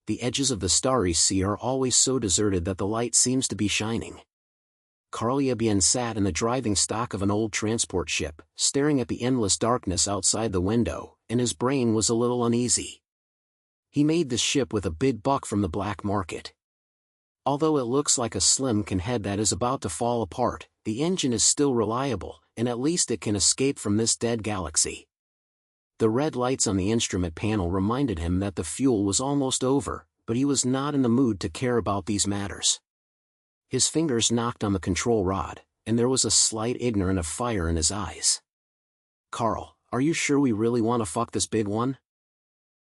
the edges of the starry sea are always so deserted that the light seems to be shining. Carl Yebien sat in the driving stock of an old transport ship, staring at the endless darkness outside the window, and his brain was a little uneasy. He made this ship with a big buck from the black market. Although it looks like a slim can head that is about to fall apart, the engine is still reliable, and at least it can escape from this dead galaxy. The red lights on the instrument panel reminded him that the fuel was almost over, but he was not in the mood to care about these matters. His fingers knocked on the control rod, and there was a slight ignorance of fire in his eyes. "Carl, are you sure we really want to fuck this big one?"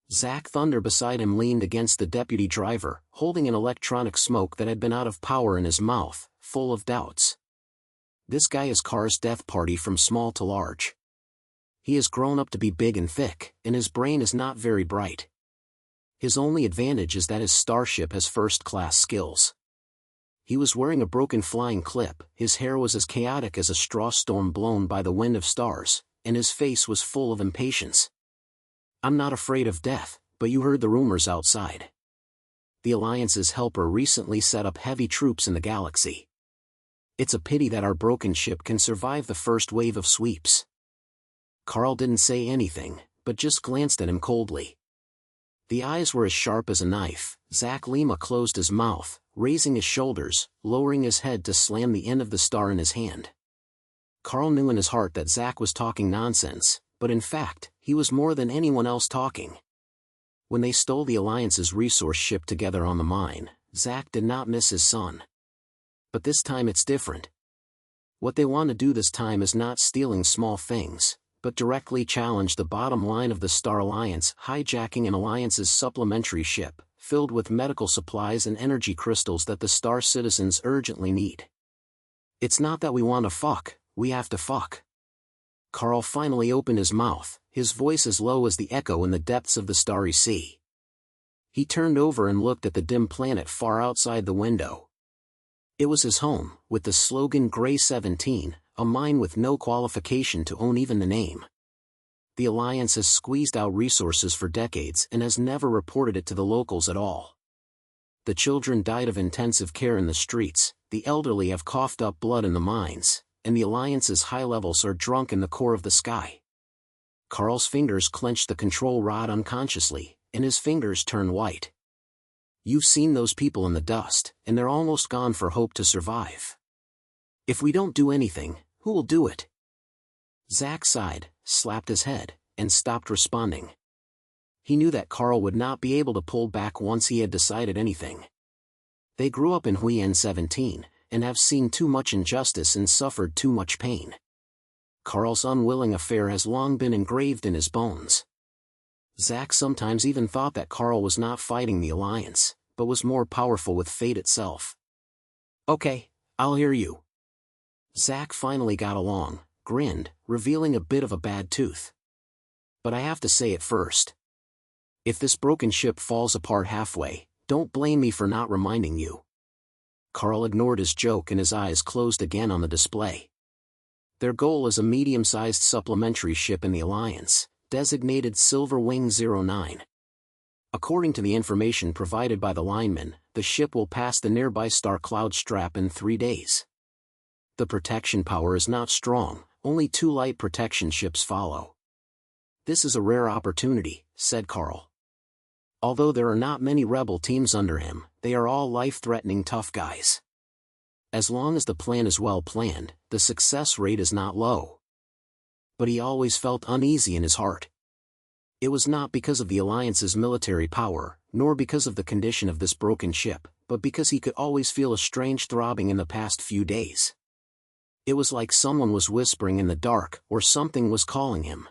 Zach Thunder beside him leaned against the deputy driver, holding an electronic smoke that had been out of power in his mouth, full of doubts. This guy is Car's death party from small to large. He has grown up to be big and thick, and his brain is not very bright. His only advantage is that his starship has first-class skills. He was wearing a broken flying clip, his hair was as chaotic as a straw storm blown by the wind of stars, and his face was full of impatience. "I'm not afraid of death, but you heard the rumors outside. The Alliance's helper recently set up heavy troops in the galaxy. It's a pity that our broken ship can survive the first wave of sweeps." Carl didn't say anything, but just glanced at him coldly. The eyes were as sharp as a knife. Zach Lima closed his mouth, raising his shoulders, lowering his head to slam the end of the star in his hand. Carl knew in his heart that Zach was talking nonsense, but in fact, he was more than anyone else talking. When they stole the Alliance's resource ship together on the mine, Zach did not miss his son. But this time it's different. What they want to do this time is not stealing small things, but directly challenge the bottom line of the Star Alliance, hijacking an Alliance's supplementary ship, filled with medical supplies and energy crystals that the Star citizens urgently need. "It's not that we want to fuck, we have to fuck." Carl finally opened his mouth, his voice as low as the echo in the depths of the starry sea. He turned over and looked at the dim planet far outside the window. It was his home, with the slogan Gray 17, a mine with no qualification to own even the name. The Alliance has squeezed out resources for decades and has never reported it to the locals at all. The children died of intensive care in the streets, the elderly have coughed up blood in the mines, and the Alliance's high levels are drunk in the core of the sky. Carl's fingers clenched the control rod unconsciously, and his fingers turned white. "You've seen those people in the dust, and they're almost gone for hope to survive. If we don't do anything, who will do it?" Zach sighed, slapped his head, and stopped responding. He knew that Carl would not be able to pull back once he had decided anything. They grew up in Huyen 17, and have seen too much injustice and suffered too much pain. Carl's unwilling affair has long been engraved in his bones. Zach sometimes even thought that Carl was not fighting the Alliance, but was more powerful with fate itself. "Okay, I'll hear you." Zach finally got along, grinned, revealing a bit of a bad tooth. "But I have to say it first. If this broken ship falls apart halfway, don't blame me for not reminding you." Carl ignored his joke and his eyes closed again on the display. Their goal is a medium-sized supplementary ship in the Alliance, designated Silver Wing 09. According to the information provided by the lineman, the ship will pass the nearby star cloud strap in 3 days. The protection power is not strong, only 2 light protection ships follow. "This is a rare opportunity," said Carl. Although there are not many rebel teams under him, they are all life-threatening tough guys. As long as the plan is well planned, the success rate is not low. But he always felt uneasy in his heart. It was not because of the Alliance's military power, nor because of the condition of this broken ship, but because he could always feel a strange throbbing in the past few days. It was like someone was whispering in the dark, or something was calling him.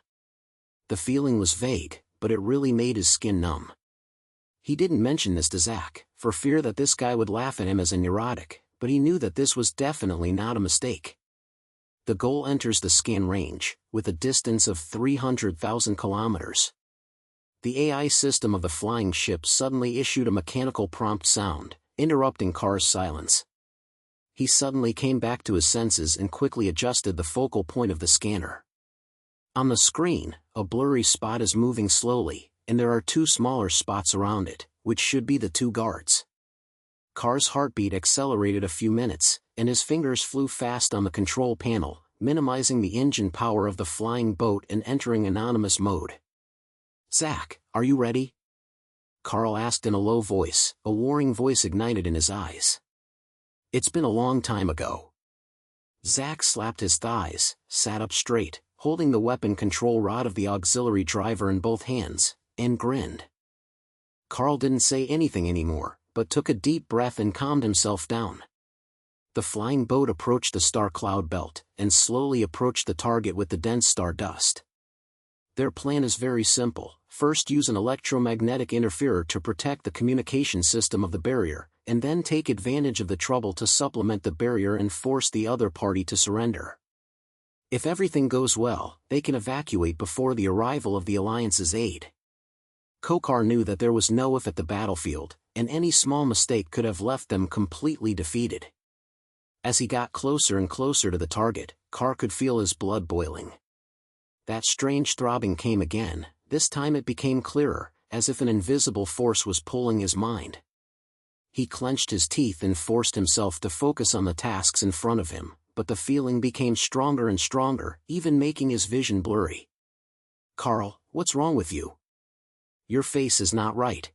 The feeling was vague, but it really made his skin numb. He didn't mention this to Zach, for fear that this guy would laugh at him as a neurotic, but he knew that this was definitely not a mistake. The goal enters the scan range, with a distance of 300,000 kilometers. The AI system of the flying ship suddenly issued a mechanical prompt sound, interrupting Car's silence. He suddenly came back to his senses and quickly adjusted the focal point of the scanner. On the screen, a blurry spot is moving slowly, and there are 2 smaller spots around it, which should be the two guards. Car's heartbeat accelerated a few minutes, and his fingers flew fast on the control panel, minimizing the engine power of the flying boat and entering anonymous mode. "Zach, are you ready?" Carl asked in a low voice, a warning voice ignited in his eyes. "It's been a long time ago." Zach slapped his thighs, sat up straight, holding the weapon control rod of the auxiliary driver in both hands, and grinned. Carl didn't say anything anymore, but took a deep breath and calmed himself down. The flying boat approached the star cloud belt, and slowly approached the target with the dense star dust. Their plan is very simple: first use an electromagnetic interferer to protect the communication system of the barrier, and then take advantage of the trouble to supplement the barrier and force the other party to surrender. If everything goes well, they can evacuate before the arrival of the Alliance's aid. Kokar knew that there was no if at the battlefield, and any small mistake could have left them completely defeated. As he got closer and closer to the target, Carr could feel his blood boiling. That strange throbbing came again. This time it became clearer, as if an invisible force was pulling his mind. He clenched his teeth and forced himself to focus on the tasks in front of him, but the feeling became stronger and stronger, even making his vision blurry. "Carl, what's wrong with you? Your face is not right."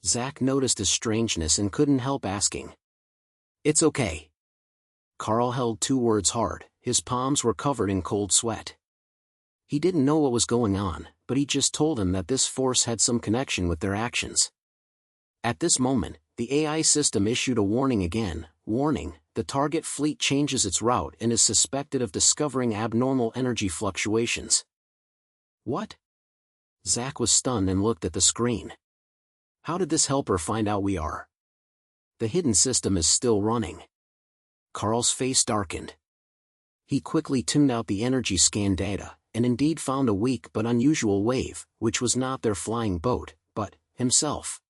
Zach noticed his strangeness and couldn't help asking. "It's okay." Carl held two words hard, his palms were covered in cold sweat. He didn't know what was going on, but he just told him that this force had some connection with their actions. At this moment, the AI system issued a warning again. "Warning, the target fleet changes its route and is suspected of discovering abnormal energy fluctuations." "What?" Zach was stunned and looked at the screen. "How did this helper find out we are?" "The hidden system is still running." Carl's face darkened. He quickly tuned out the energy scan data, and indeed found a weak but unusual wave, which was not their flying boat, but himself.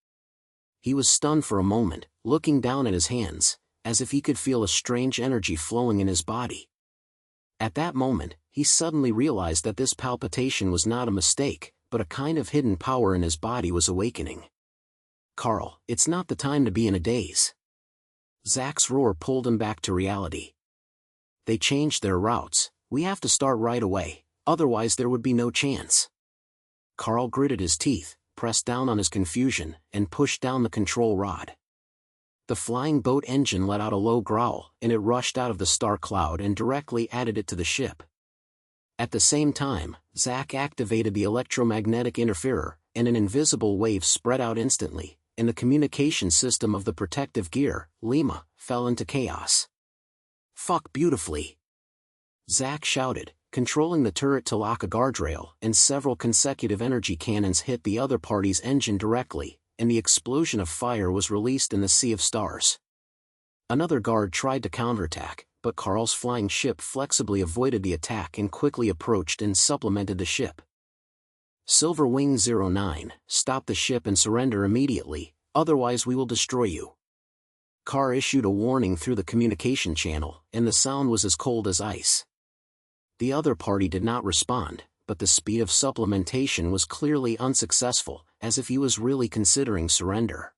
He was stunned for a moment, looking down at his hands, as if he could feel a strange energy flowing in his body. At that moment, he suddenly realized that this palpitation was not a mistake, but a kind of hidden power in his body was awakening. "Carl, it's not the time to be in a daze." Zach's roar pulled him back to reality. "They changed their routes. We have to start right away, otherwise there would be no chance." Carl gritted his teeth, pressed down on his confusion, and pushed down the control rod. The flying boat engine let out a low growl, and it rushed out of the star cloud and directly added it to the ship. At the same time, Zach activated the electromagnetic interferer, and an invisible wave spread out instantly, and the communication system of the protective gear, Lima, fell into chaos. "Fuck beautifully!" Zach shouted, controlling the turret to lock a guardrail, and several consecutive energy cannons hit the other party's engine directly, and the explosion of fire was released in the sea of stars. Another guard tried to counterattack, but Carl's flying ship flexibly avoided the attack and quickly approached and supplemented the ship. "Silver Wing 09, stop the ship and surrender immediately, otherwise we will destroy you." Carr issued a warning through the communication channel, and the sound was as cold as ice. The other party did not respond, but the speed of supplementation was clearly unsuccessful, as if he was really considering surrender.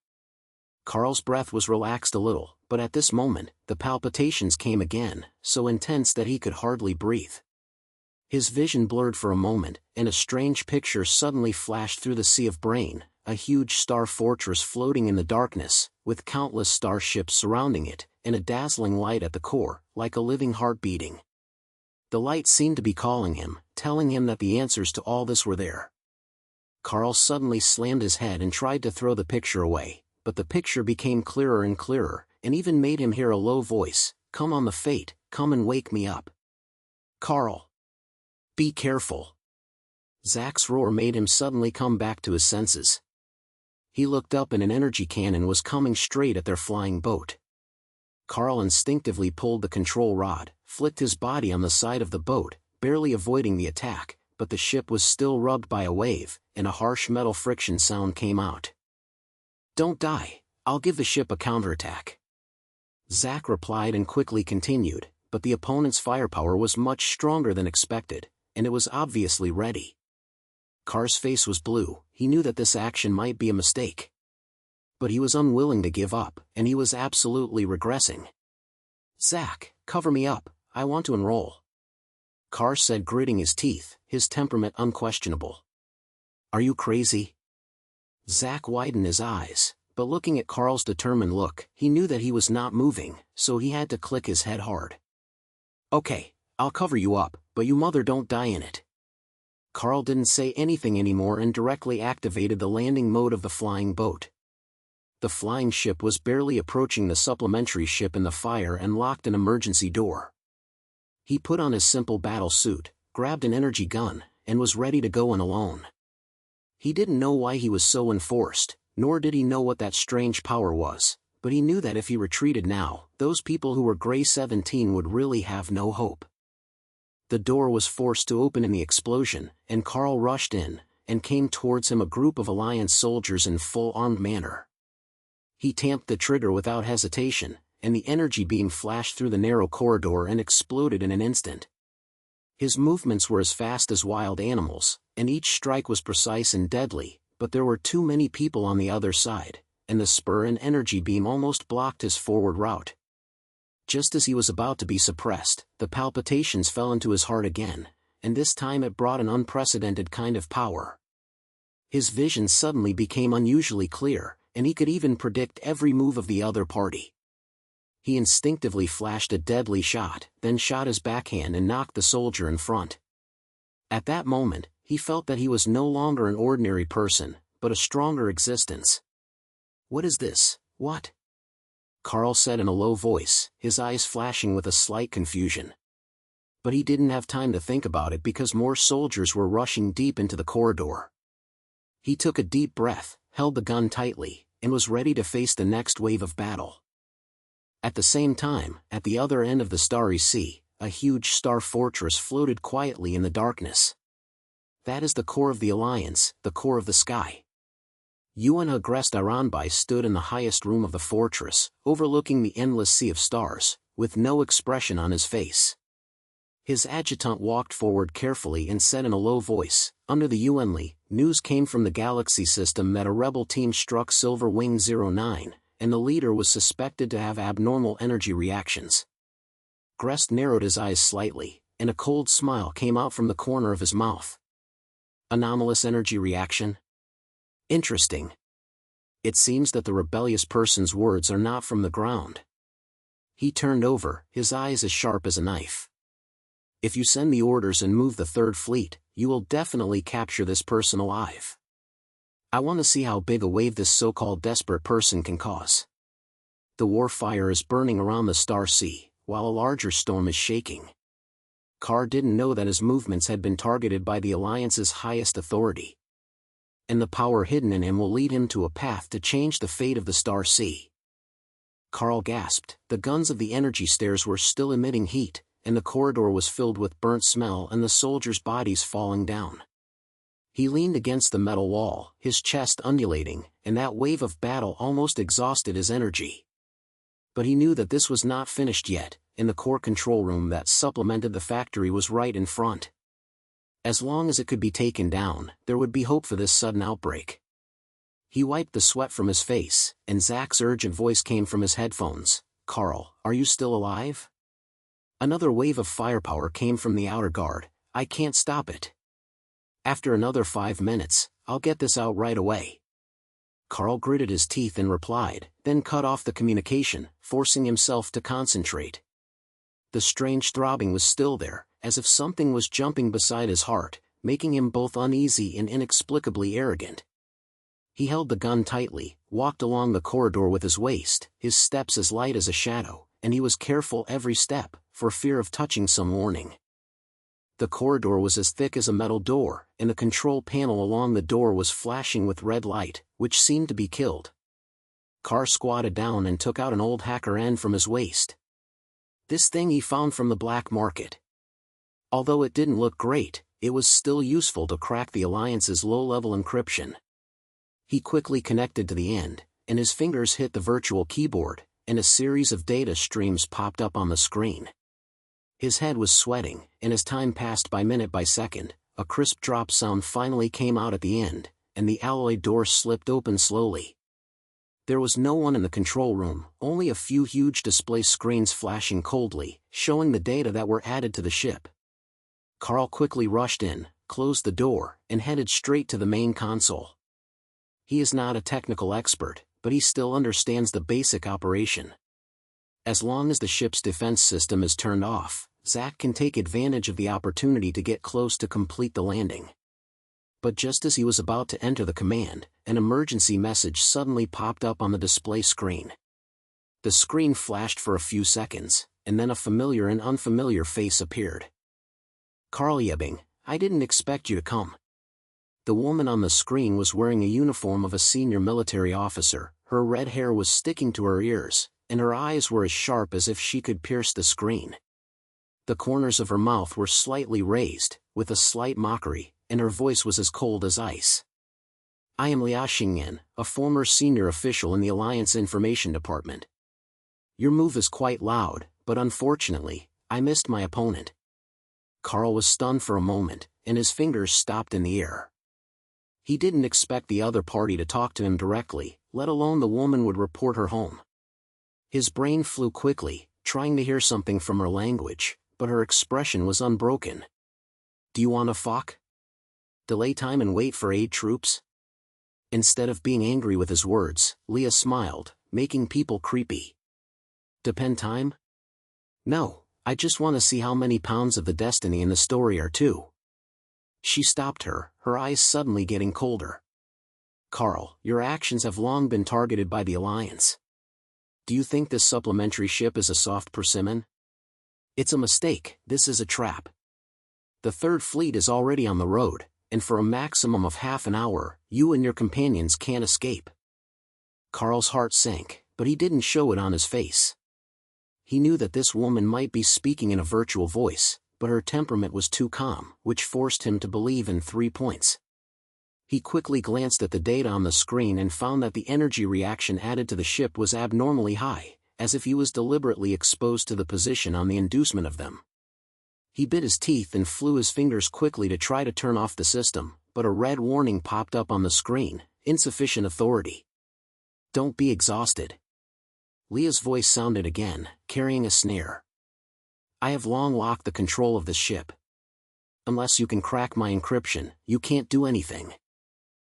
Carl's breath was relaxed a little, but at this moment, the palpitations came again, so intense that he could hardly breathe. His vision blurred for a moment, and a strange picture suddenly flashed through the sea of brain, a huge star fortress floating in the darkness, with countless starships surrounding it, and a dazzling light at the core, like a living heart beating. The light seemed to be calling him, telling him that the answers to all this were there. Carl suddenly slammed his head and tried to throw the picture away, but the picture became clearer and clearer, and even made him hear a low voice, "Come on the fate, come and wake me up." "Carl! Be careful!" Zach's roar made him suddenly come back to his senses. He looked up and an energy cannon was coming straight at their flying boat. Carl instinctively pulled the control rod, flicked his body on the side of the boat, barely avoiding the attack, but the ship was still rubbed by a wave, and a harsh metal friction sound came out. "Don't die, I'll give the ship a counterattack." Zach replied and quickly continued, but the opponent's firepower was much stronger than expected, and it was obviously ready. Carr's face was blue. He knew that this action might be a mistake. But he was unwilling to give up, and he was absolutely regressing. "Zach, cover me up, I want to enroll," Carr said, gritting his teeth, his temperament unquestionable. "Are you crazy?" Zach widened his eyes, but looking at Carl's determined look, he knew that he was not moving, so he had to click his head hard. "Okay, I'll cover you up, but you mother don't die in it." Carl didn't say anything anymore and directly activated the landing mode of the flying boat. The flying ship was barely approaching the supplementary ship in the fire and locked an emergency door. He put on his simple battle suit, grabbed an energy gun, and was ready to go in alone. He didn't know why he was so enforced, nor did he know what that strange power was, but he knew that if he retreated now, those people who were Grey 17 would really have no hope. The door was forced to open in the explosion, and Carl rushed in, and came towards him a group of Alliance soldiers in full armed manner. He tamped the trigger without hesitation, and the energy beam flashed through the narrow corridor and exploded in an instant. His movements were as fast as wild animals, and each strike was precise and deadly, but there were too many people on the other side, and the spur and energy beam almost blocked his forward route. Just as he was about to be suppressed, the palpitations fell into his heart again, and this time it brought an unprecedented kind of power. His vision suddenly became unusually clear, and he could even predict every move of the other party. He instinctively flashed a deadly shot, then shot his backhand and knocked the soldier in front. At that moment, he felt that he was no longer an ordinary person, but a stronger existence. "What is this, what?" Carl said in a low voice, his eyes flashing with a slight confusion. But he didn't have time to think about it because more soldiers were rushing deep into the corridor. He took a deep breath, held the gun tightly, and was ready to face the next wave of battle. At the same time, at the other end of the starry sea, a huge star fortress floated quietly in the darkness. That is the core of the Alliance, the core of the sky. Yuan Agrest Aranbai stood in the highest room of the fortress, overlooking the endless sea of stars, with no expression on his face. His adjutant walked forward carefully and said in a low voice, "Under the Yuanli, news came from the galaxy system that a rebel team struck Silver Wing 09, and the leader was suspected to have abnormal energy reactions." Grest narrowed his eyes slightly, and a cold smile came out from the corner of his mouth. "Anomalous energy reaction? Interesting. It seems that the rebellious person's words are not from the ground." He turned over, his eyes as sharp as a knife. "If you send the orders and move the Third Fleet, you will definitely capture this person alive. I want to see how big a wave this so-called desperate person can cause." The war fire is burning around the Star Sea, while a larger storm is shaking. Carr didn't know that his movements had been targeted by the Alliance's highest authority. And the power hidden in him will lead him to a path to change the fate of the Star Sea. Carl gasped. The guns of the energy stairs were still emitting heat, and the corridor was filled with burnt smell and the soldiers' bodies falling down. He leaned against the metal wall, his chest undulating, and that wave of battle almost exhausted his energy. But he knew that this was not finished yet, and the core control room that supplemented the factory was right in front. As long as it could be taken down, there would be hope for this sudden outbreak. He wiped the sweat from his face, and Zach's urgent voice came from his headphones. "Carl, are you still alive?" Another wave of firepower came from the outer guard. "I can't stop it. After another 5 minutes, I'll get this out right away." Carl gritted his teeth and replied, then cut off the communication, forcing himself to concentrate. The strange throbbing was still there, as if something was jumping beside his heart, making him both uneasy and inexplicably arrogant. He held the gun tightly, walked along the corridor with his waist, his steps as light as a shadow, and he was careful every step, for fear of touching some warning. The corridor was as thick as a metal door, and the control panel along the door was flashing with red light, which seemed to be killed. Carr squatted down and took out an old hacker end from his waist. This thing he found from the black market. Although it didn't look great, it was still useful to crack the Alliance's low-level encryption. He quickly connected to the end, and his fingers hit the virtual keyboard, and a series of data streams popped up on the screen. His head was sweating, and as time passed by minute by second, a crisp drop sound finally came out at the end, and the alloy door slipped open slowly. There was no one in the control room, only a few huge display screens flashing coldly, showing the data that were added to the ship. Carl quickly rushed in, closed the door, and headed straight to the main console. He is not a technical expert, but he still understands the basic operation. As long as the ship's defense system is turned off, Zack can take advantage of the opportunity to get close to complete the landing. But just as he was about to enter the command, an emergency message suddenly popped up on the display screen. The screen flashed for a few seconds, and then a familiar and unfamiliar face appeared. "Carl Yebbing, I didn't expect you to come." The woman on the screen was wearing a uniform of a senior military officer, her red hair was sticking to her ears, and her eyes were as sharp as if she could pierce the screen. The corners of her mouth were slightly raised, with a slight mockery, and her voice was as cold as ice. "I am Liao Xingyan, a former senior official in the Alliance Information Department. Your move is quite loud, but unfortunately, I missed my opponent." Carl was stunned for a moment, and his fingers stopped in the air. He didn't expect the other party to talk to him directly, let alone the woman would report her home. His brain flew quickly, trying to hear something from her language, but her expression was unbroken. "Do you want to fuck? Delay time and wait for aid troops?" Instead of being angry with his words, Leah smiled, making people creepy. "Depend time? No, I just want to see how many pounds of the destiny in the story are two." She stopped her eyes suddenly getting colder. "Carl, your actions have long been targeted by the Alliance. Do you think this supplementary ship is a soft persimmon? It's a mistake, this is a trap. The Third Fleet is already on the road, and for a maximum of half an hour, you and your companions can't escape." Carl's heart sank, but he didn't show it on his face. He knew that this woman might be speaking in a virtual voice, but her temperament was too calm, which forced him to believe in 3 points. He quickly glanced at the data on the screen and found that the energy reaction added to the ship was abnormally high, as if he was deliberately exposed to the position on the inducement of them. He bit his teeth and flew his fingers quickly to try to turn off the system, but a red warning popped up on the screen: insufficient authority. "Don't be exhausted." Leah's voice sounded again, carrying a sneer. "I have long locked the control of the ship. Unless you can crack my encryption, you can't do anything.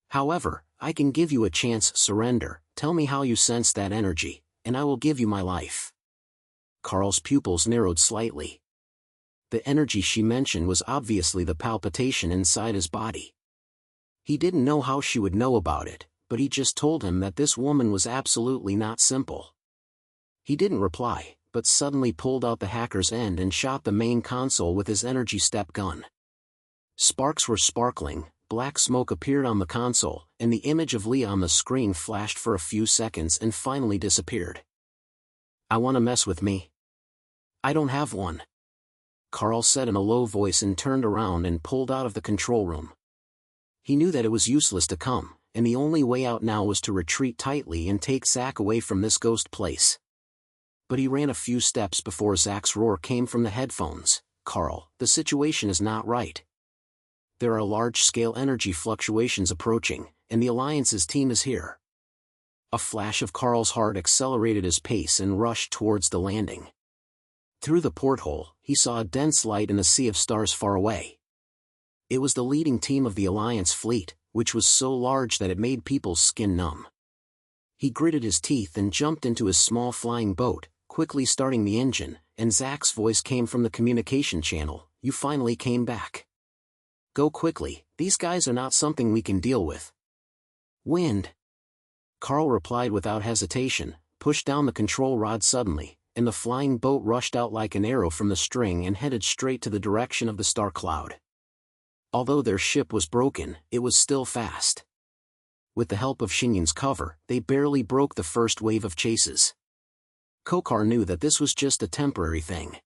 However, I can give you a chance. Surrender, tell me how you sense that energy, and I will give you my life." Carl's pupils narrowed slightly. The energy she mentioned was obviously the palpitation inside his body. He didn't know how she would know about it, but he just told him that this woman was absolutely not simple. He didn't reply, but suddenly pulled out the hacker's end and shot the main console with his energy step gun. Sparks were sparkling, black smoke appeared on the console, and the image of Leah on the screen flashed for a few seconds and finally disappeared. "I want to mess with me? I don't have one," Carl said in a low voice and turned around and pulled out of the control room. He knew that it was useless to come, and the only way out now was to retreat tightly and take Zack away from this ghost place. But he ran a few steps before Zack's roar came from the headphones. "Carl, the situation is not right. There are large-scale energy fluctuations approaching, and the Alliance's team is here." A flash of Carl's heart accelerated his pace and rushed towards the landing. Through the porthole, he saw a dense light in the sea of stars far away. It was the leading team of the Alliance fleet, which was so large that it made people's skin numb. He gritted his teeth and jumped into his small flying boat, quickly starting the engine, and Zack's voice came from the communication channel: "You finally came back. Go quickly, these guys are not something we can deal with." "Wind," Carl replied without hesitation, pushed down the control rod suddenly, and the flying boat rushed out like an arrow from the string and headed straight to the direction of the star cloud. Although their ship was broken, it was still fast. With the help of Xingyan's cover, they barely broke the first wave of chases. Kokar knew that this was just a temporary thing.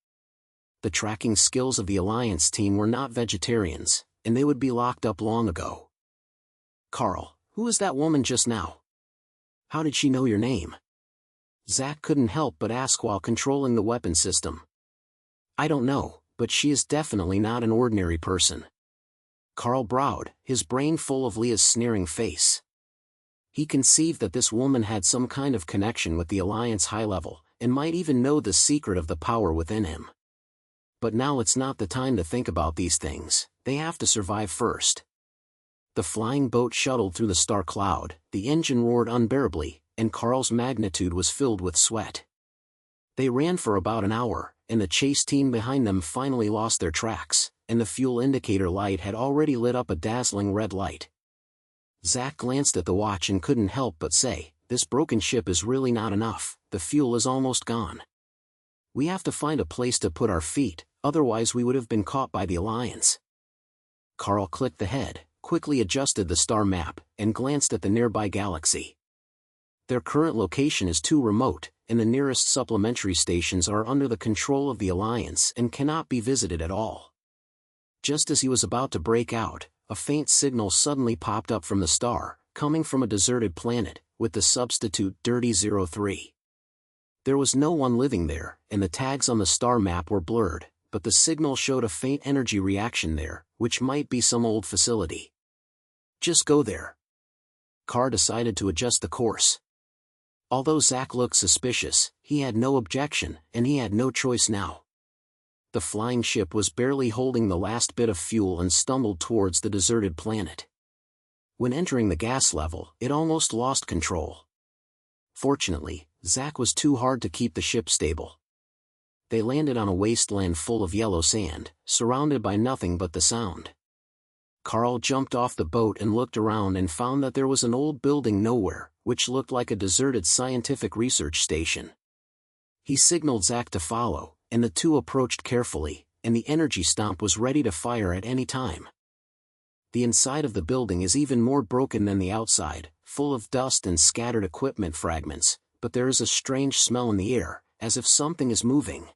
The tracking skills of the Alliance team were not vegetarians, and they would be locked up long ago. "Carl, who is that woman just now? How did she know your name?" Zack couldn't help but ask while controlling the weapon system. "I don't know, but she is definitely not an ordinary person." Carl browed, his brain full of Leah's sneering face. He conceived that this woman had some kind of connection with the Alliance high level, and might even know the secret of the power within him. But now it's not the time to think about these things, they have to survive first. The flying boat shuttled through the star cloud, the engine roared unbearably, and Carl's magnitude was filled with sweat. They ran for about an hour, and the chase team behind them finally lost their tracks, and the fuel indicator light had already lit up a dazzling red light. Zack glanced at the watch and couldn't help but say, "This broken ship is really not enough, the fuel is almost gone. We have to find a place to put our feet, otherwise we would have been caught by the Alliance." Carl clicked the head, quickly adjusted the star map, and glanced at the nearby galaxy. Their current location is too remote, and the nearest supplementary stations are under the control of the Alliance and cannot be visited at all. Just as he was about to break out, a faint signal suddenly popped up from the star, coming from a deserted planet, with the substitute Dirty 03. There was no one living there, and the tags on the star map were blurred, but the signal showed a faint energy reaction there, which might be some old facility. Just go there. Carr decided to adjust the course. Although Zack looked suspicious, he had no objection, and he had no choice now. The flying ship was barely holding the last bit of fuel and stumbled towards the deserted planet. When entering the gas level, it almost lost control. Fortunately, Zack was too hard to keep the ship stable. They landed on a wasteland full of yellow sand, surrounded by nothing but the sound. Carl jumped off the boat and looked around and found that there was an old building nowhere, which looked like a deserted scientific research station. He signaled Zack to follow, and the two approached carefully, and the energy stomp was ready to fire at any time. The inside of the building is even more broken than the outside, full of dust and scattered equipment fragments, but there is a strange smell in the air, as if something is moving.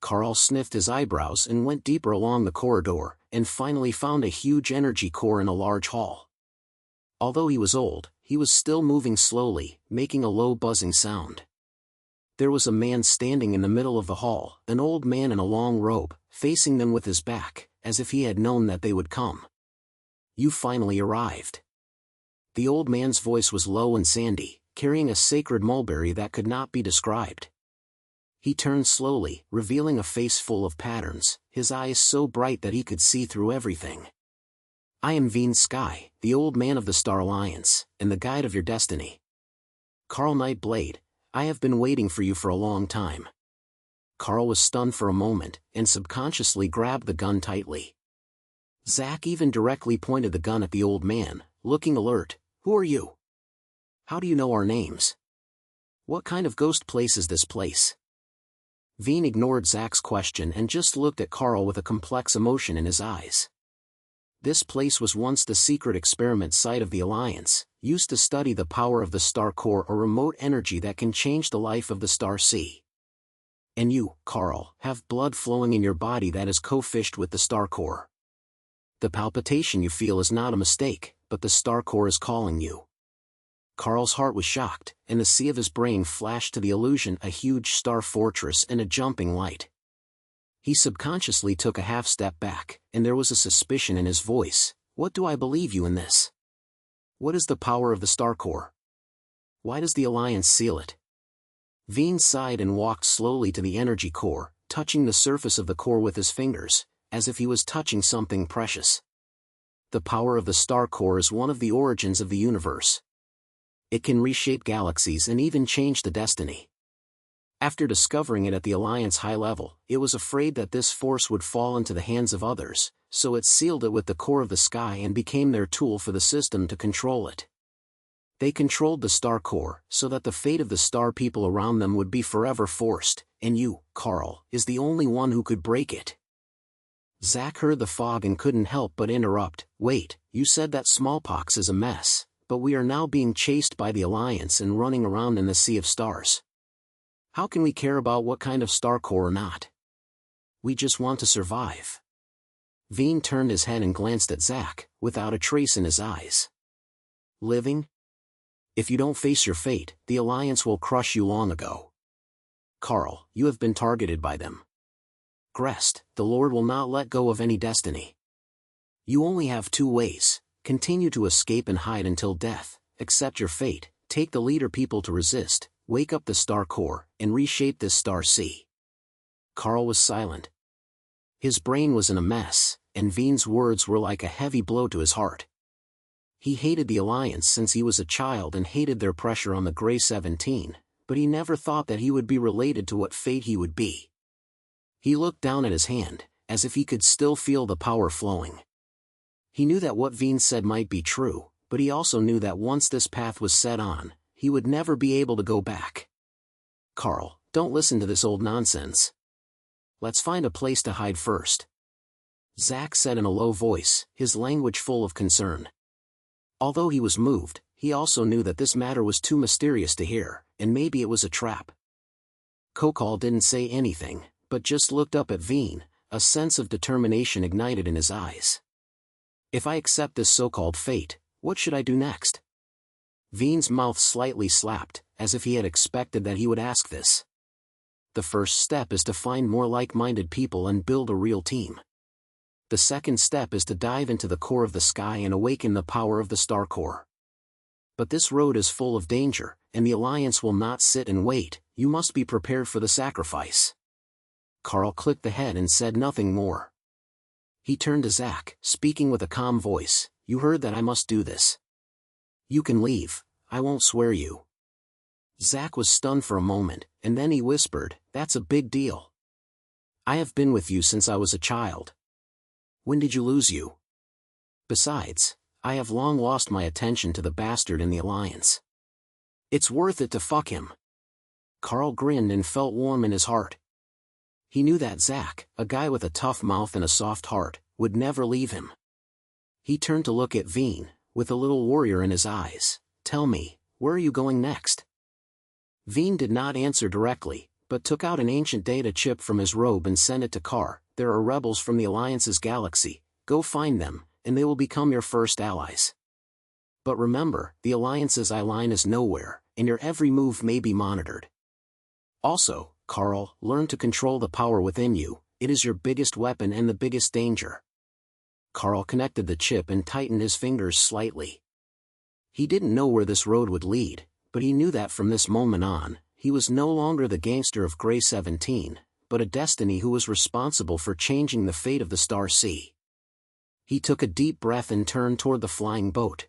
Carl sniffed his eyebrows and went deeper along the corridor, and finally found a huge energy core in a large hall. Although he was old, he was still moving slowly, making a low buzzing sound. There was a man standing in the middle of the hall, an old man in a long robe, facing them with his back, as if he had known that they would come. "You finally arrived." The old man's voice was low and sandy, carrying a sacred mulberry that could not be described. He turned slowly, revealing a face full of patterns, his eyes so bright that he could see through everything. "I am Veen Sky, the old man of the Star Alliance, and the guide of your destiny. Carl Nightblade, I have been waiting for you for a long time." Carl was stunned for a moment, and subconsciously grabbed the gun tightly. Zack even directly pointed the gun at the old man, looking alert. "Who are you? How do you know our names? What kind of ghost place is this place?" Veen ignored Zack's question and just looked at Carl with a complex emotion in his eyes. This place was once the secret experiment site of the Alliance, used to study the power of the star core or remote energy that can change the life of the star sea. And you, Carl, have blood flowing in your body that is co-fished with the star core. The palpitation you feel is not a mistake, but the star core is calling you. Carl's heart was shocked, and the sea of his brain flashed to the illusion a huge star fortress and a jumping light. He subconsciously took a half step back, and there was a suspicion in his voice. "What do I believe you in this? What is the power of the star core? Why does the Alliance seal it?" Veen sighed and walked slowly to the energy core, touching the surface of the core with his fingers, as if he was touching something precious. The power of the star core is one of the origins of the universe. It can reshape galaxies and even change the destiny. After discovering it at the Alliance high level, it was afraid that this force would fall into the hands of others, so it sealed it with the core of the sky and became their tool for the system to control it. They controlled the star core, so that the fate of the star people around them would be forever forced, and you, Carl, is the only one who could break it. Zack heard the fog and couldn't help but interrupt. "Wait, you said that smallpox is a mess, but we are now being chased by the Alliance and running around in the sea of stars. How can we care about what kind of star core or not? We just want to survive." Veen turned his head and glanced at Zack, without a trace in his eyes. "Living? If you don't face your fate, the Alliance will crush you long ago. Carl, you have been targeted by them. Grest, the Lord will not let go of any destiny. You only have two ways: continue to escape and hide until death, accept your fate, take the leader people to resist, wake up the star core, and reshape this star sea. Carl was silent. His brain was in a mess, and Veen's words were like a heavy blow to his heart. He hated the Alliance since he was a child and hated their pressure on the Grey 17, but he never thought that he would be related to what fate he would be. He looked down at his hand, as if he could still feel the power flowing. He knew that what Veen said might be true, but he also knew that once this path was set on, he would never be able to go back. Carl, don't listen to this old nonsense. Let's find a place to hide first. Zack said in a low voice, his language full of concern. Although he was moved, he also knew that this matter was too mysterious to hear, and maybe it was a trap. Kokal didn't say anything, but just looked up at Veen, a sense of determination ignited in his eyes. If I accept this so-called fate, what should I do next? Veen's mouth slightly slapped, as if he had expected that he would ask this. The first step is to find more like-minded people and build a real team. The second step is to dive into the core of the sky and awaken the power of the star core. But this road is full of danger, and the Alliance will not sit and wait. You must be prepared for the sacrifice. Carl clicked the head and said nothing more. He turned to Zack, speaking with a calm voice. You heard that I must do this. You can leave, I won't swear you. Zack was stunned for a moment, and then he whispered, that's a big deal. I have been with you since I was a child. When did you lose you? Besides, I have long lost my attention to the bastard in the Alliance. It's worth it to fuck him. Carl grinned and felt warm in his heart. He knew that Zack, a guy with a tough mouth and a soft heart, would never leave him. He turned to look at Veen, with a little warrior in his eyes. Tell me, where are you going next? Veen did not answer directly, but took out an ancient data chip from his robe and sent it to Carl. There are rebels from the Alliance's galaxy, go find them, and they will become your first allies. But remember, the Alliance's eye line is nowhere, and your every move may be monitored. Also, Carl, learn to control the power within you, it is your biggest weapon and the biggest danger. Carl connected the chip and tightened his fingers slightly. He didn't know where this road would lead, but he knew that from this moment on, he was no longer the gangster of Grey 17, but a destiny who was responsible for changing the fate of the Star Sea. He took a deep breath and turned toward the flying boat.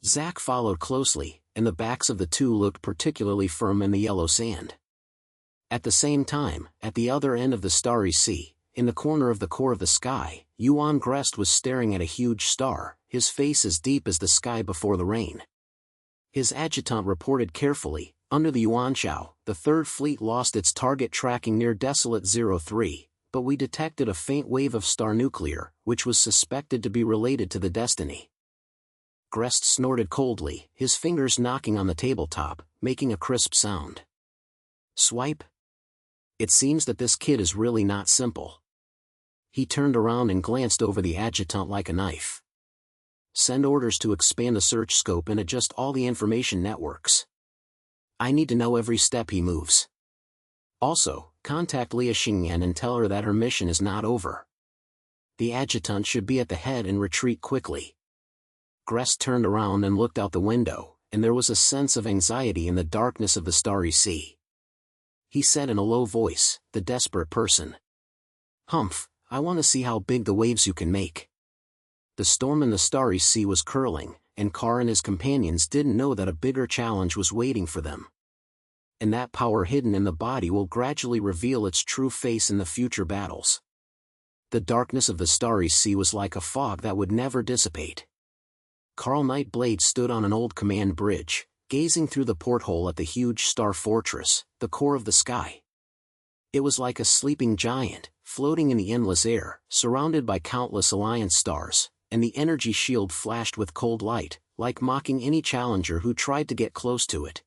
Zack followed closely, and the backs of the two looked particularly firm in the yellow sand. At the same time, at the other end of the starry sea, in the corner of the core of the sky, Yuan Grest was staring at a huge star, his face as deep as the sky before the rain. His adjutant reported carefully, under the Yuanshao, the Third Fleet lost its target tracking near Desolate 03, but we detected a faint wave of star nuclear, which was suspected to be related to the Destiny. Grest snorted coldly, his fingers knocking on the tabletop, making a crisp sound. Swipe? It seems that this kid is really not simple. He turned around and glanced over the adjutant like a knife. Send orders to expand the search scope and adjust all the information networks. I need to know every step he moves. Also, contact Lia Xingyan and tell her that her mission is not over. The adjutant should be at the head and retreat quickly. Grest turned around and looked out the window, and there was a sense of anxiety in the darkness of the starry sea. He said in a low voice, the desperate person. Humph, I want to see how big the waves you can make. The storm in the starry sea was curling, and Carr and his companions didn't know that a bigger challenge was waiting for them. And that power hidden in the body will gradually reveal its true face in the future battles. The darkness of the starry sea was like a fog that would never dissipate. Carl Nightblade stood on an old command bridge, gazing through the porthole at the huge star fortress, the core of the sky. It was like a sleeping giant, floating in the endless air, surrounded by countless Alliance stars, and the energy shield flashed with cold light, like mocking any challenger who tried to get close to it.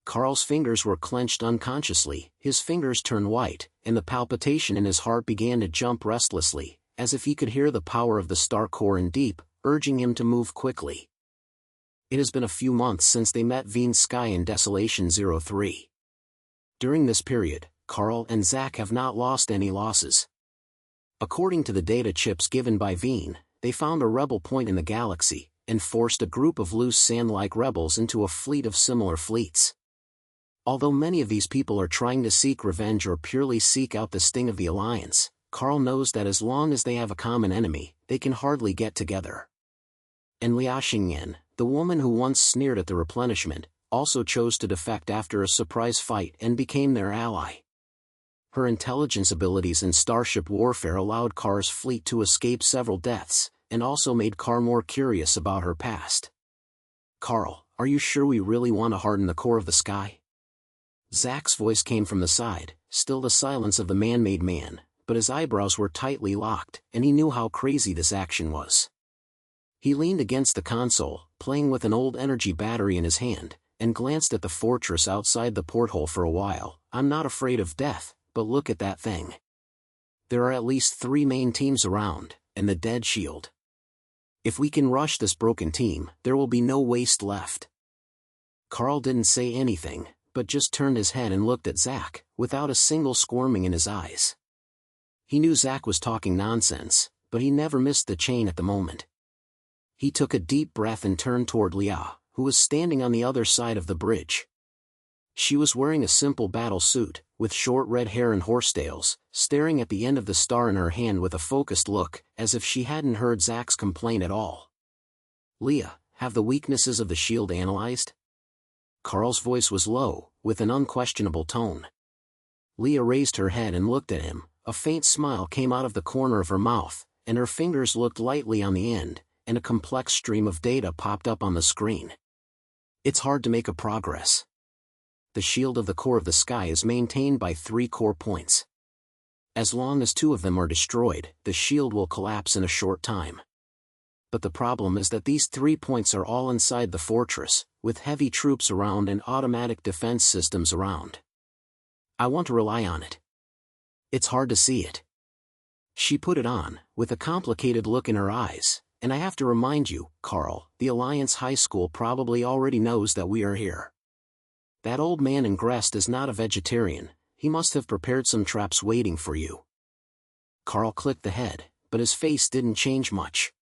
Carl's fingers were clenched unconsciously, his fingers turned white, and the palpitation in his heart began to jump restlessly, as if he could hear the power of the star core in deep, urging him to move quickly. It has been a few months since they met Veen's sky in Desolation 03. During this period, Carl and Zack have not lost any losses. According to the data chips given by Veen, they found a rebel point in the galaxy, and forced a group of loose sand-like rebels into a fleet of similar fleets. Although many of these people are trying to seek revenge or purely seek out the sting of the Alliance, Carl knows that as long as they have a common enemy, they can hardly get together. And Liu Xingyan, the woman who once sneered at the replenishment, also chose to defect after a surprise fight and became their ally. Her intelligence abilities in starship warfare allowed Car's fleet to escape several deaths, and also made Car more curious about her past. "Carl, are you sure we really want to harden the core of the sky?" Zach's voice came from the side, still the silence of the man-made man, but his eyebrows were tightly locked, and he knew how crazy this action was. He leaned against the console, playing with an old energy battery in his hand, and glanced at the fortress outside the porthole for a while. "I'm not afraid of death, but look at that thing. There are at least 3 main teams around, and the dead shield. If we can rush this broken team, there will be no waste left." Carl didn't say anything, but just turned his head and looked at Zach, without a single squirming in his eyes. He knew Zach was talking nonsense, but he never missed the chain at the moment. He took a deep breath and turned toward Liu, who was standing on the other side of the bridge. She was wearing a simple battle suit, with short red hair and horsetails, staring at the end of the star in her hand with a focused look, as if she hadn't heard Zach's complaint at all. "Liu, have the weaknesses of the shield analyzed?" Carl's voice was low, with an unquestionable tone. Liu raised her head and looked at him. A faint smile came out of the corner of her mouth, and her fingers looked lightly on the end, and a complex stream of data popped up on the screen. "It's hard to make a progress. The shield of the core of the sky is maintained by 3 core points. As long as 2 of them are destroyed, the shield will collapse in a short time. But the problem is that these 3 points are all inside the fortress, with heavy troops around and automatic defense systems around. I want to rely on it. It's hard to see it." She put it on, with a complicated look in her eyes, "And I have to remind you, Carl, the Alliance High School probably already knows that we are here. That old man in Grest is not a vegetarian, he must have prepared some traps waiting for you." Carl clicked the head, but his face didn't change much.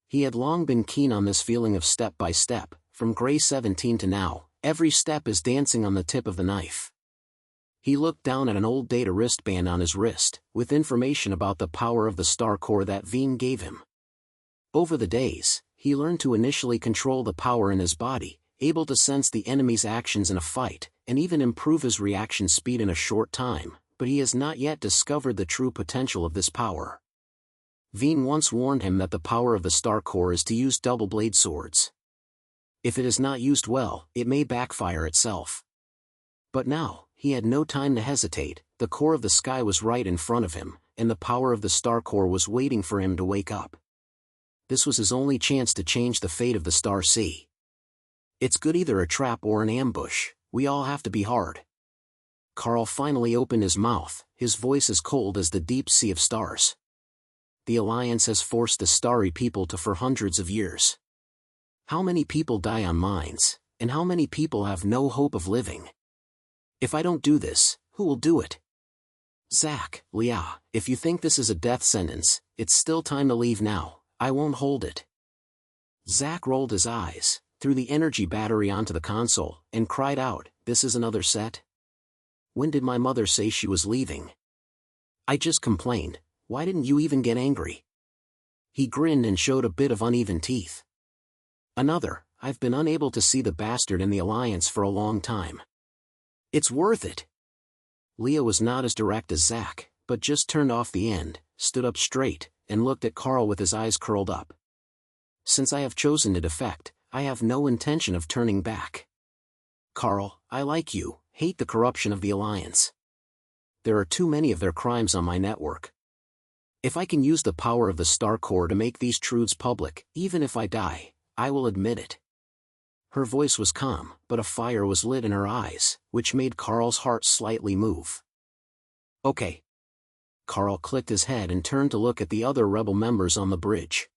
He had long been keen on this feeling of step by step, from Grey 17 to now, every step is dancing on the tip of the knife. He looked down at an old data wristband on his wrist, with information about the power of the star core that Veen gave him. Over the days, he learned to initially control the power in his body, able to sense the enemy's actions in a fight, and even improve his reaction speed in a short time, but he has not yet discovered the true potential of this power. Veen once warned him that the power of the star core is to use double-blade swords. If it is not used well, it may backfire itself. But now, he had no time to hesitate. The core of the sky was right in front of him, and the power of the star core was waiting for him to wake up. This was his only chance to change the fate of the Star Sea. It's good either a trap or an ambush, we all have to be hard. Carl finally opened his mouth, his voice as cold as the deep sea of stars. The Alliance has forced the starry people to for hundreds of years. How many people die on mines, and how many people have no hope of living? If I don't do this, who will do it? Zach, Liu, if you think this is a death sentence, it's still time to leave now, I won't hold it. Zach rolled his eyes, threw the energy battery onto the console, and cried out, "This is another set? When did my mother say she was leaving? I just complained, why didn't you even get angry?" He grinned and showed a bit of uneven teeth. "Another, I've been unable to see the bastard in the Alliance for a long time. It's worth it." Liu was not as direct as Zach, but just turned off the end, stood up straight, and looked at Carl with his eyes curled up. "Since I have chosen to defect, I have no intention of turning back. Carl, I like you, hate the corruption of the Alliance. There are too many of their crimes on my network. If I can use the power of the Star Core to make these truths public, even if I die, I will admit it." Her voice was calm, but a fire was lit in her eyes, which made Carl's heart slightly move. "Okay." Carl clicked his head and turned to look at the other rebel members on the bridge.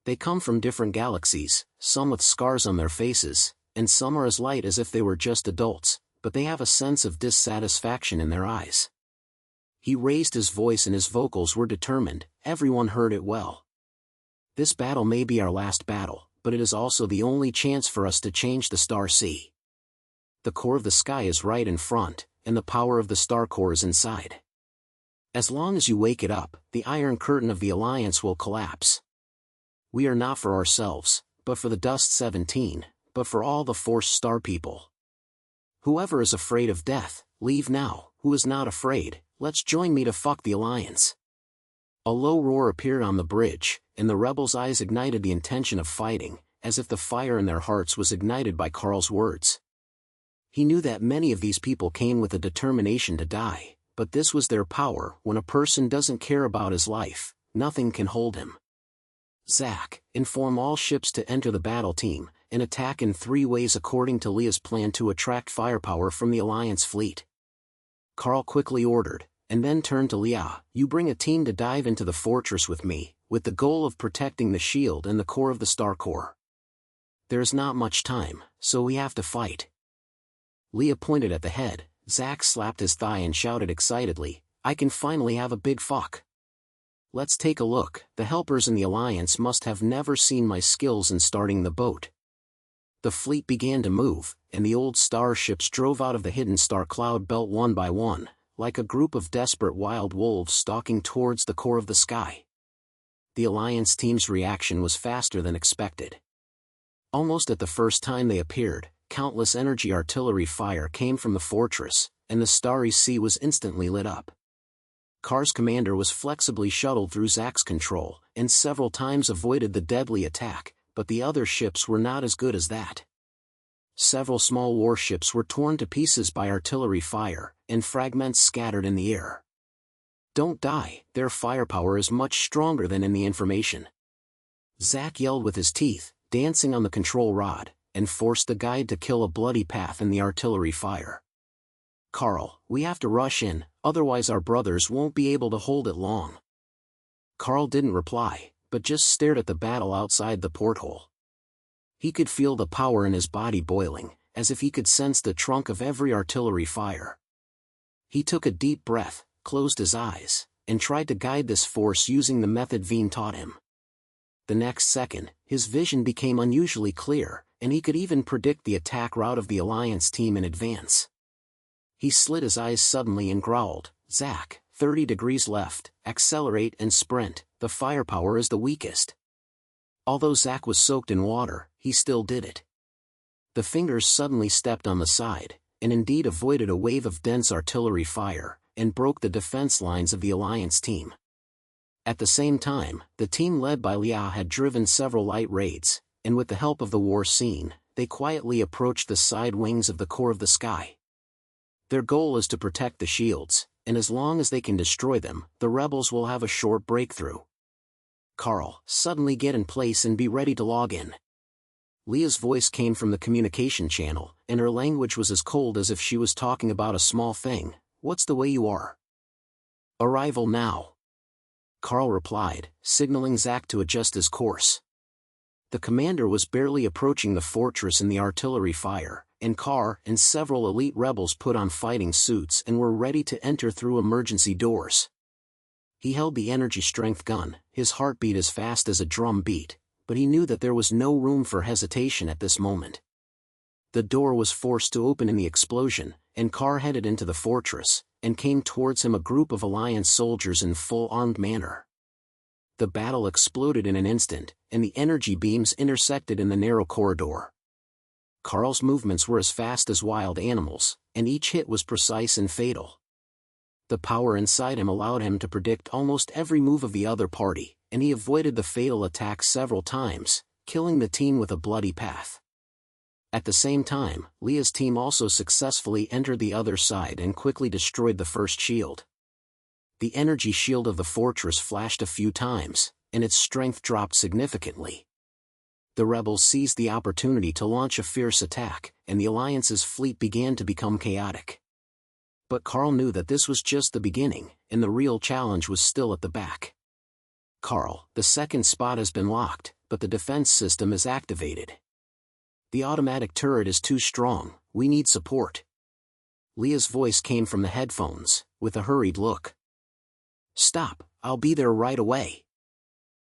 They come from different galaxies, some with scars on their faces, and some are as light as if they were just adults, but they have a sense of dissatisfaction in their eyes. He raised his voice and his vocals were determined, everyone heard it well. "This battle may be our last battle, but it is also the only chance for us to change the star sea. The core of the sky is right in front, and the power of the star core is inside. As long as you wake it up, the iron curtain of the Alliance will collapse. We are not for ourselves, but for the Dust 17, but for all the Force Star people. Whoever is afraid of death, leave now. Who is not afraid, let's join me to fuck the Alliance. A low roar appeared on the bridge, and the rebels' eyes ignited the intention of fighting, as if the fire in their hearts was ignited by Carl's words. He knew that many of these people came with a determination to die, but this was their power. When a person doesn't care about his life, nothing can hold him. Zach, inform all ships to enter the battle team, and attack in 3 ways according to Leah's plan to attract firepower from the Alliance fleet. Carl quickly ordered, and then turned to Leah. You bring a team to dive into the fortress with me, with the goal of protecting the shield and the core of the star core. There's not much time, so we have to fight. Leah pointed at the head. Zach slapped his thigh and shouted excitedly, I can finally have a big fuck. Let's take a look. The helpers in the Alliance must have never seen my skills in starting the boat. The fleet began to move, and the old starships drove out of the hidden star cloud belt one by one, like a group of desperate wild wolves stalking towards the core of the sky. The Alliance team's reaction was faster than expected. Almost at the first time they appeared, countless energy artillery fire came from the fortress, and the starry sea was instantly lit up. Car's commander was flexibly shuttled through Zach's control, and several times avoided the deadly attack, but the other ships were not as good as that. Several small warships were torn to pieces by artillery fire, and fragments scattered in the air. Don't die, their firepower is much stronger than in the information. Zach yelled with his teeth, dancing on the control rod, and forced the guide to kill a bloody path in the artillery fire. Carl, we have to rush in, otherwise our brothers won't be able to hold it long. Carl didn't reply, but just stared at the battle outside the porthole. He could feel the power in his body boiling, as if he could sense the trunk of every artillery fire. He took a deep breath, closed his eyes, and tried to guide this force using the method Veen taught him. The next second, his vision became unusually clear, and he could even predict the attack route of the Alliance team in advance. He slid his eyes suddenly and growled, Zach, 30 degrees left, accelerate and sprint, the firepower is the weakest. Although Zach was soaked in water, he still did it. The fingers suddenly stepped on the side, and indeed avoided a wave of dense artillery fire, and broke the defense lines of the Alliance team. At the same time, the team led by Leah had driven several light raids, and with the help of the war scene, they quietly approached the side wings of the core of the sky. Their goal is to protect the shields, and as long as they can destroy them, the rebels will have a short breakthrough. Carl, suddenly get in place and be ready to log in. Leah's voice came from the communication channel, and her language was as cold as if she was talking about a small thing. What's the way you are? Arrival now. Carl replied, signaling Zach to adjust his course. The commander was barely approaching the fortress in the artillery fire, and Carr and several elite rebels put on fighting suits and were ready to enter through emergency doors. He held the energy strength gun, his heartbeat as fast as a drum beat, but he knew that there was no room for hesitation at this moment. The door was forced to open in the explosion, and Carr headed into the fortress, and came towards him a group of Alliance soldiers in full armed manner. The battle exploded in an instant, and the energy beams intersected in the narrow corridor. Carl's movements were as fast as wild animals, and each hit was precise and fatal. The power inside him allowed him to predict almost every move of the other party, and he avoided the fatal attack several times, killing the team with a bloody path. At the same time, Leah's team also successfully entered the other side and quickly destroyed the first shield. The energy shield of the fortress flashed a few times, and its strength dropped significantly. The rebels seized the opportunity to launch a fierce attack, and the Alliance's fleet began to become chaotic. But Carl knew that this was just the beginning, and the real challenge was still at the back. Carl, the second spot has been locked, but the defense system is activated. The automatic turret is too strong, we need support. Leah's voice came from the headphones, with a hurried look. Stop, I'll be there right away.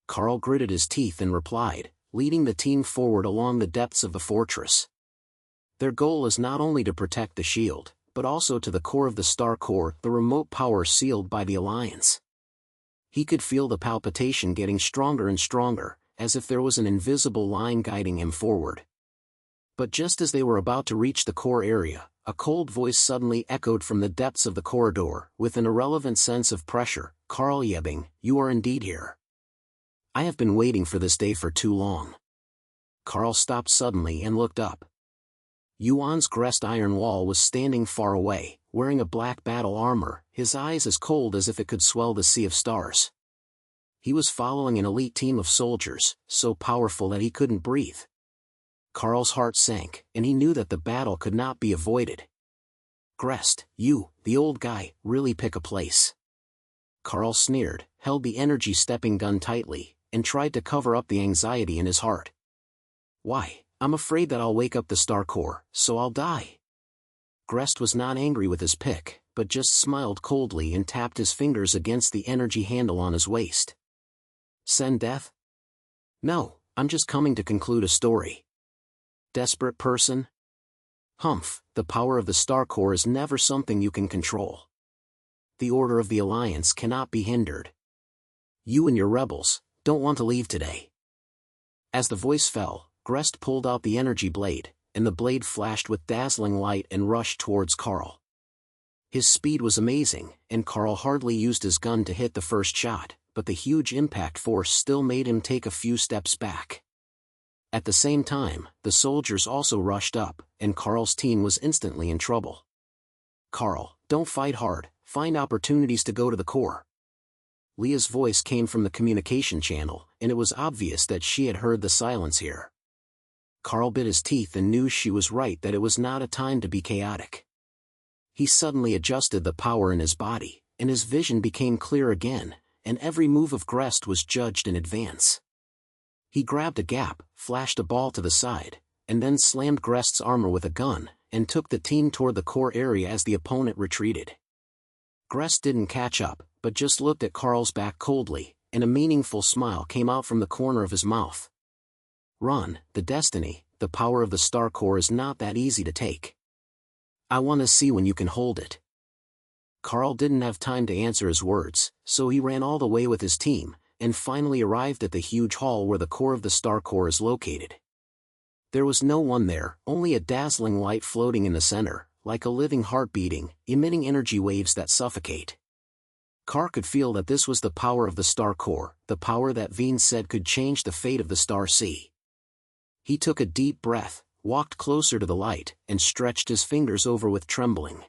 Carl gritted his teeth and replied, leading the team forward along the depths of the fortress. Their goal is not only to protect the shield, but also to the core of the star core, the remote power sealed by the Alliance. He could feel the palpitation getting stronger and stronger, as if there was an invisible line guiding him forward. But just as they were about to reach the core area, a cold voice suddenly echoed from the depths of the corridor, with an irrelevant sense of pressure. "Carl Yebbing, you are indeed here. I have been waiting for this day for too long." Carl stopped suddenly and looked up. Yuan's Grest iron wall was standing far away, wearing a black battle armor, his eyes as cold as if it could swell the sea of stars. He was following an elite team of soldiers, so powerful that he couldn't breathe. Carl's heart sank, and he knew that the battle could not be avoided. "Grest, you, the old guy, really pick a place." Carl sneered, held the energy stepping gun tightly, and tried to cover up the anxiety in his heart. "Why, I'm afraid that I'll wake up the star core, so I'll die." Grest was not angry with his pick, but just smiled coldly and tapped his fingers against the energy handle on his waist. "Send death? No, I'm just coming to conclude a story." "Desperate person?" "Humph, the power of the star core is never something you can control. The order of the Alliance cannot be hindered. You and your rebels don't want to leave today." As the voice fell, Grest pulled out the energy blade, and the blade flashed with dazzling light and rushed towards Carl. His speed was amazing, and Carl hardly used his gun to hit the first shot, but the huge impact force still made him take a few steps back. At the same time, the soldiers also rushed up, and Carl's team was instantly in trouble. "Carl, don't fight hard, find opportunities to go to the core." Leah's voice came from the communication channel, and it was obvious that she had heard the silence here. Carl bit his teeth and knew she was right that it was not a time to be chaotic. He suddenly adjusted the power in his body, and his vision became clear again, and every move of Grest was judged in advance. He grabbed a gap, flashed a ball to the side, and then slammed Grest's armor with a gun, and took the team toward the core area as the opponent retreated. Grest didn't catch up, but just looked at Carl's back coldly, and a meaningful smile came out from the corner of his mouth. "Run, the destiny, the power of the star core is not that easy to take. I want to see when you can hold it." Carl didn't have time to answer his words, so he ran all the way with his team, and finally arrived at the huge hall where the core of the star core is located. There was no one there, only a dazzling light floating in the center, like a living heart beating, emitting energy waves that suffocate. Carl could feel that this was the power of the star core, the power that Veen said could change the fate of the star sea. He took a deep breath, walked closer to the light, and stretched his fingers over with trembling.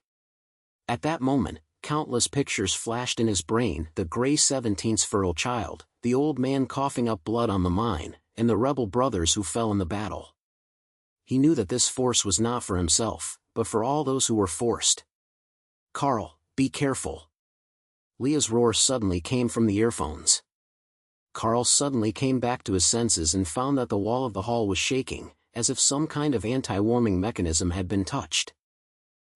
At that moment, countless pictures flashed in his brain: the gray 17th feral child, the old man coughing up blood on the mine, and the rebel brothers who fell in the battle. He knew that this force was not for himself, but for all those who were forced. "Carl, be careful." Leah's roar suddenly came from the earphones. Carl suddenly came back to his senses and found that the wall of the hall was shaking, as if some kind of anti-warming mechanism had been touched.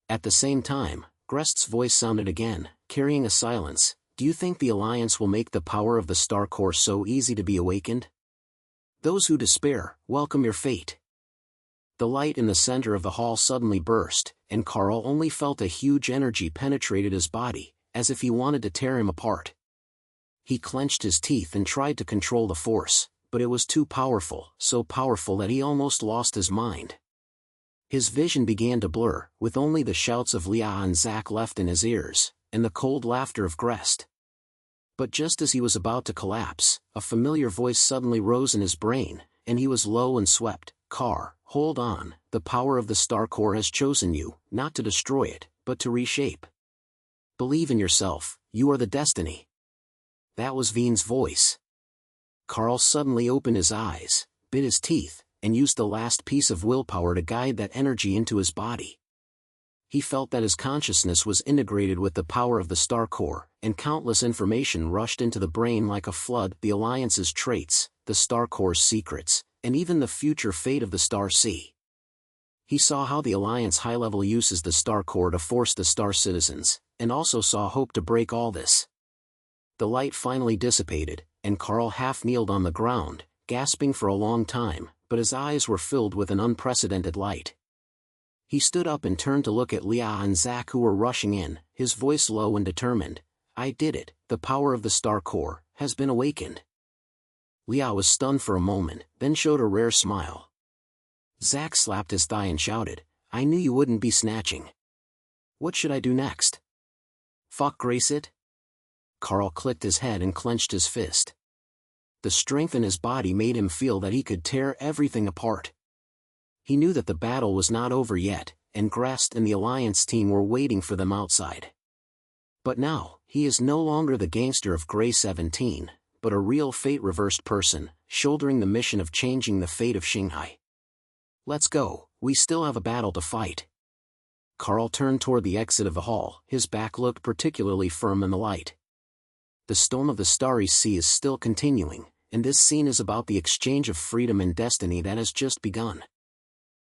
At the same time, Grest's voice sounded again, carrying a silence. "Do you think the Alliance will make the power of the star core so easy to be awakened? Those who despair, welcome your fate." The light in the center of the hall suddenly burst, and Carl only felt a huge energy penetrated his body, as if he wanted to tear him apart. He clenched his teeth and tried to control the force, but it was too powerful, so powerful that he almost lost his mind. His vision began to blur, with only the shouts of Leah and Zack left in his ears, and the cold laughter of Grest. But just as he was about to collapse, a familiar voice suddenly rose in his brain, and he was low and swept. "Carl, hold on, the power of the star core has chosen you, not to destroy it, but to reshape. Believe in yourself, you are the destiny." That was Veen's voice. Carl suddenly opened his eyes, bit his teeth, and used the last piece of willpower to guide that energy into his body. He felt that his consciousness was integrated with the power of the star core, and countless information rushed into the brain like a flood: the Alliance's traits, the star core's secrets, and even the future fate of the star sea. He saw how the Alliance high-level uses the star core to force the star citizens, and also saw hope to break all this. The light finally dissipated, and Carl half-kneeled on the ground, gasping for a long time, but his eyes were filled with an unprecedented light. He stood up and turned to look at Leah and Zack, who were rushing in, his voice low and determined. "I did it, the power of the Star Core has been awakened." Leah was stunned for a moment, then showed a rare smile. Zack slapped his thigh and shouted, "I knew you wouldn't be snatching. What should I do next? Fuck Grace it?" Carl clicked his head and clenched his fist. The strength in his body made him feel that he could tear everything apart. He knew that the battle was not over yet, and Grast and the Alliance team were waiting for them outside. But now, he is no longer the gangster of Grey 17, but a real fate-reversed person, shouldering the mission of changing the fate of Shanghai. "Let's go, we still have a battle to fight." Carl turned toward the exit of the hall, his back looked particularly firm in the light. The storm of the Starry Sea is still continuing, and this scene is about the exchange of freedom and destiny that has just begun.